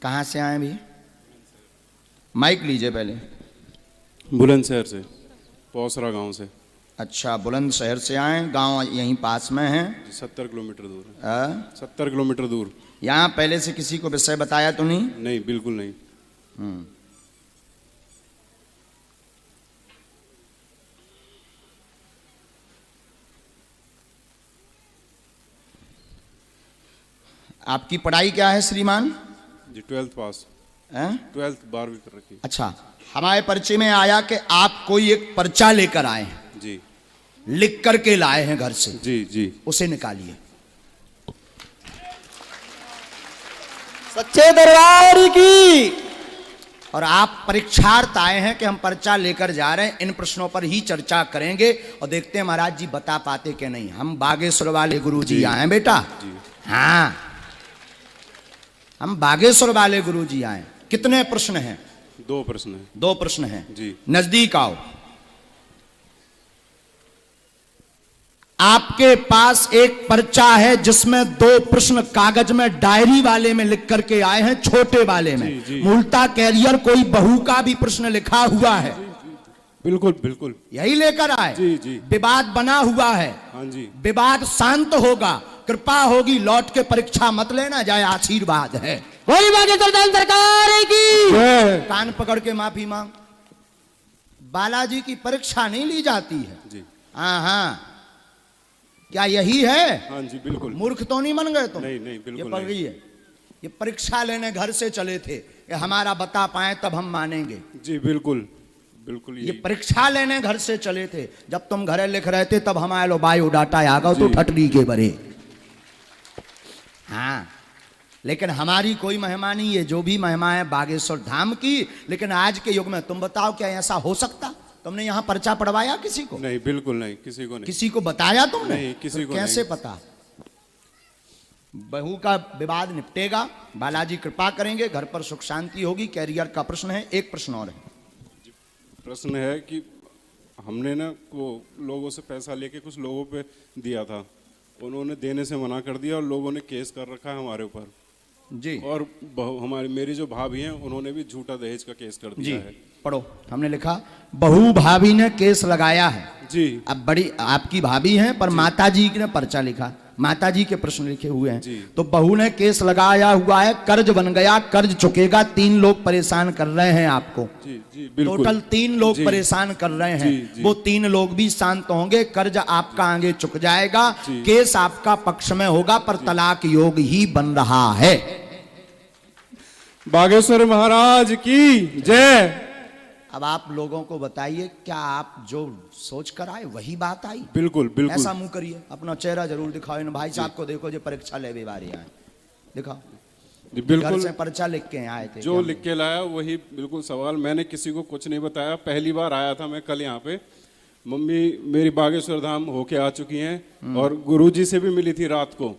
कहाँ से आए भी? माइक लीजिए पहले। बुलंदशहर से, पौसरा गांव से। अच्छा, बुलंदशहर से आए, गांव यहीं पास में है? 70 किलोमीटर दूर है। 70 किलोमीटर दूर। यहाँ पहले से किसी को विषय बताया तो नहीं? नहीं, बिल्कुल नहीं। आपकी पढ़ाई क्या है श्रीमान? जी 12th पास। 12th 12वीं कर रखी। अच्छा, हमारे परिचय में आया कि आप कोई एक पर्चा लेकर आए हैं। जी। लिख करके लाए हैं घर से। जी जी। उसे निकालिए। सच्चे दरबार की। और आप परीक्षार्थ आए हैं कि हम पर्चा लेकर जा रहे हैं, इन प्रश्नों पर ही चर्चा करेंगे और देखते हैं महाराज जी बता पाते कि नहीं। हम बागेश्वर वाले गुरु जी आए हैं बेटा। हाँ, हम बागेश्वर वाले गुरु जी आए। कितने प्रश्न हैं? 2 प्रश्न हैं। 2 प्रश्न हैं जी। नजदीक आओ। आपके पास एक पर्चा है जिसमें 2 प्रश्न कागज में डायरी वाले में लिख करके आए हैं, छोटे वाले में। जी। मूलता कैरियर कोई बहू का भी प्रश्न लिखा हुआ है। बिल्कुल बिल्कुल। यही लेकर आए। जी जी। विवाद बना हुआ है। हाँ जी। विवाद शांत होगा, कृपा होगी, लौट के परीक्षा मत लेना जाए, आशीर्वाद है। बोली बागेश्वर धाम सरकार की। कान पकड़ के माफी मांग। बालाजी की परीक्षा नहीं ली जाती है। जी। हाँ हाँ, क्या यही है? हाँ जी बिल्कुल। मूर्ख तो नहीं बन गए तुम? नहीं नहीं बिल्कुल। ये पढ़ रही है। ये परीक्षा लेने घर से चले थे कि हमारा बता पाए तब हम मानेंगे। जी बिल्कुल बिल्कुल। ये परीक्षा लेने घर से चले थे। जब तुम घरे लिख रहे थे तब हमारे लो बायोडाटा आ गए तो ठटली के बरे। हाँ, लेकिन हमारी कोई महिमा नहीं है, जो भी महिमा है बागेश्वर धाम की। लेकिन आज के युग में तुम बताओ क्या ऐसा हो सकता? तुमने यहाँ पर्चा पढ़वाया किसी को? नहीं, बिल्कुल नहीं, किसी को नहीं। किसी को बताया तुमने? नहीं, किसी को कैसे नहीं। पता? बहू का विवाद निपटेगा, बालाजी कृपा करेंगे, घर पर सुख शांति होगी। कैरियर का प्रश्न है। एक प्रश्न और है। प्रश्न है कि हमने ना वो लोगों से पैसा लेके कुछ लोगों पे दिया था, उन्होंने देने से मना कर दिया और लोगों ने केस कर रखा है हमारे ऊपर जी। और हमारी मेरी जो भाभी हैं उन्होंने भी झूठा दहेज का केस कर दिया है। पढ़ो। हमने लिखा बहू भाभी ने केस लगाया है। जी। अब बड़ी आपकी भाभी हैं पर माताजी ने पर्चा लिखा, माताजी के प्रश्न लिखे हुए हैं। तो बहू ने केस लगाया हुआ है, कर्ज बन गया, कर्ज चुकेगा। 3 लोग परेशान कर रहे हैं आपको। जी जी बिल्कुल। टोटल 3 लोग जी। परेशान कर रहे हैं। जी। वो 3 लोग भी शांत होंगे, कर्ज आपका आगे चुक जाएगा, केस आपका पक्ष में होगा, पर तलाक योग ही बन रहा है। बागेश्वर महाराज की जय। अब आप लोगों को बताइए, क्या आप जो सोच कर आए वही बात आई? बिल्कुल बिल्कुल। ऐसा मुंह करिए, अपना चेहरा जरूर दिखाओ। इन भाई साहब को देखो जो परीक्षा ले बारी आए, दिखाओ। जी बिल्कुल। घर से पर्चा लिख के आए थे? जो लिख के लाया वही बिल्कुल सवाल। मैंने किसी को कुछ नहीं बताया। पहली बार आया था मैं कल यहाँ पे। मम्मी मेरी बागेश्वर धाम होके आ चुकी हैं और गुरुजी से भी मिली थी रात को।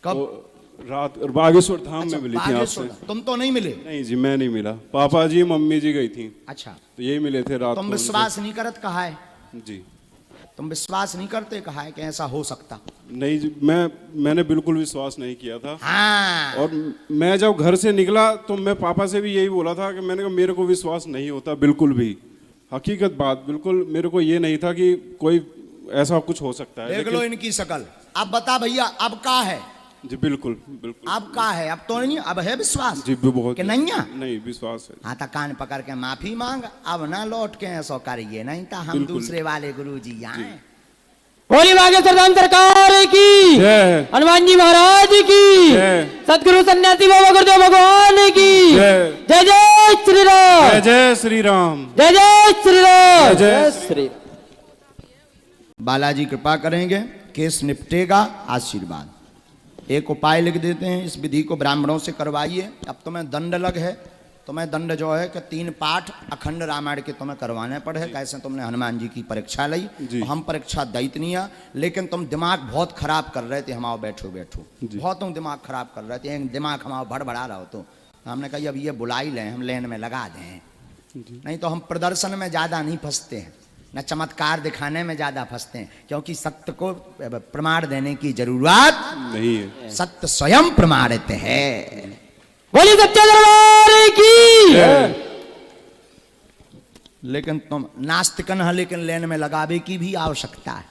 कब? रात बागेश्वर धाम अच्छा, में मिली थी आपसे। तुम तो नहीं मिले? नहीं जी, मैं नहीं मिला। पापा जी मम्मी जी गई थी। अच्छा, तो यही मिले थे रात को। तुम विश्वास नहीं करत कहा है? जी। तुम विश्वास नहीं करते कहा है कि ऐसा हो सकता? नहीं जी, मैंने बिल्कुल विश्वास नहीं किया था। हाँ। और मैं जब घर से निकला तो मैं पापा से भी यही बोला था कि मैंने कहा मेरे को विश्वास नहीं होता बिल्कुल भी। हकीकत बात, बिल्कुल मेरे को ये नहीं था कि कोई ऐसा कुछ हो सकता है। देख लो इनकी शकल। अब बता भैया, अब का है? जी बिल्कुल बिल्कुल। अब का है? अब तो नहीं, अब है विश्वास? जी बहुत। कि नहीं है? नहीं, विश्वास है। हाँ, तो कान पकड़ के माफी मांग। अब ना लौट के ऐसा करिए, नहीं तो हम दूसरे वाले गुरु जी आए। बोली बागेश्वर धाम सरकार की। जय। हनुमान जी महाराज की। जय। सतगुरु सन्यासी बाबा गुरुदेव भगवान की। जय। जय जय श्री राम। जय जय श्री राम। जय जय श्री राम। जय श्री। बालाजी कृपा करेंगे, केस निपटेगा, आशीर्वाद। एक उपाय लिख देते हैं, इस विधि को ब्राह्मणों से करवाइए। अब तुम्हें दंड लग है, तुम्हें दंड जो है कि 3 पाठ अखंड रामायण के तुम्हें करवाने पड़े। कैसे तुमने हनुमान जी की परीक्षा ली, तो हम परीक्षा दैत नहीं है, लेकिन तुम दिमाग बहुत खराब कर रहे थे। हमाओ बैठो बैठो, बहुत तुम दिमाग खराब कर रहे थे। दिमाग हमारा भड़बड़ा रहा हो तो हमने कहा अब ये बुलाई लें, हम लेन में लगा दें, नहीं तो हम प्रदर्शन में ज़्यादा नहीं फंसते हैं, न चमत्कार दिखाने में ज्यादा फंसते हैं, क्योंकि सत्य को प्रमाण देने की जरूरत नहीं है। सत्य स्वयं प्रमाणित है। बोलिए सच्चे दरबार की। लेकिन तुम नास्तिकन है, लेकिन लेन में लगावे की भी आवश्यकता है।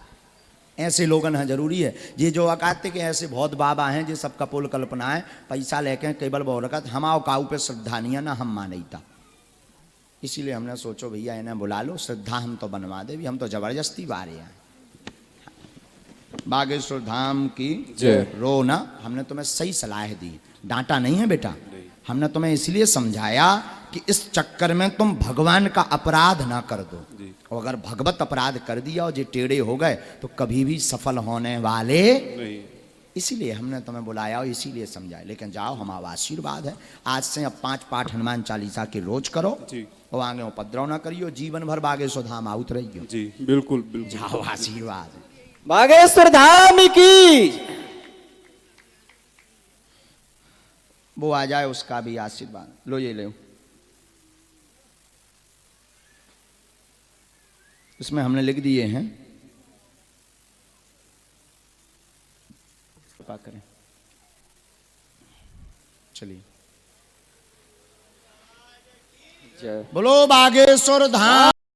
ऐसे लोगन है जरूरी है। ये जो कहते कि ऐसे बहुत बाबा हैं जो सब कपोल कल्पना है, पैसा लेके केवल बहुरकत हमाओ काऊ पे श्रद्धा नहीं है ना, हम मानता। इसीलिए हमने सोचो भैया इन्हें बुला लो, श्रद्धा हम तो बनवा दे भी, हम तो जबरदस्ती बारे हैं। बागेश्वर धाम की जय। रो ना, हमने तुम्हें सही सलाह दी, डांटा नहीं है बेटा। हमने तुम्हें इसलिए समझाया कि इस चक्कर में तुम भगवान का अपराध ना कर दो। और अगर भगवत अपराध कर दिया और ये टेढ़े हो गए तो कभी भी सफल होने वाले नहीं। इसीलिए हमने तुम्हें बुलाया और इसीलिए समझाया। लेकिन जाओ, हमारा आशीर्वाद है। आज से अब 5 पाठ हनुमान चालीसा के रोज करो जी। और आगे उपद्रव ना करियो, जीवन भर बागेश्वर धाम आउत रहियो। जी बिल्कुल बिल्कुल। जाओ, आशीर्वाद है। बागेश्वर धाम की। वो आ जाए, उसका भी आशीर्वाद लो। ये लो, इसमें हमने लिख दिए हैं, कृपा करें। चलिए, जय। बोलो बागेश्वर धाम।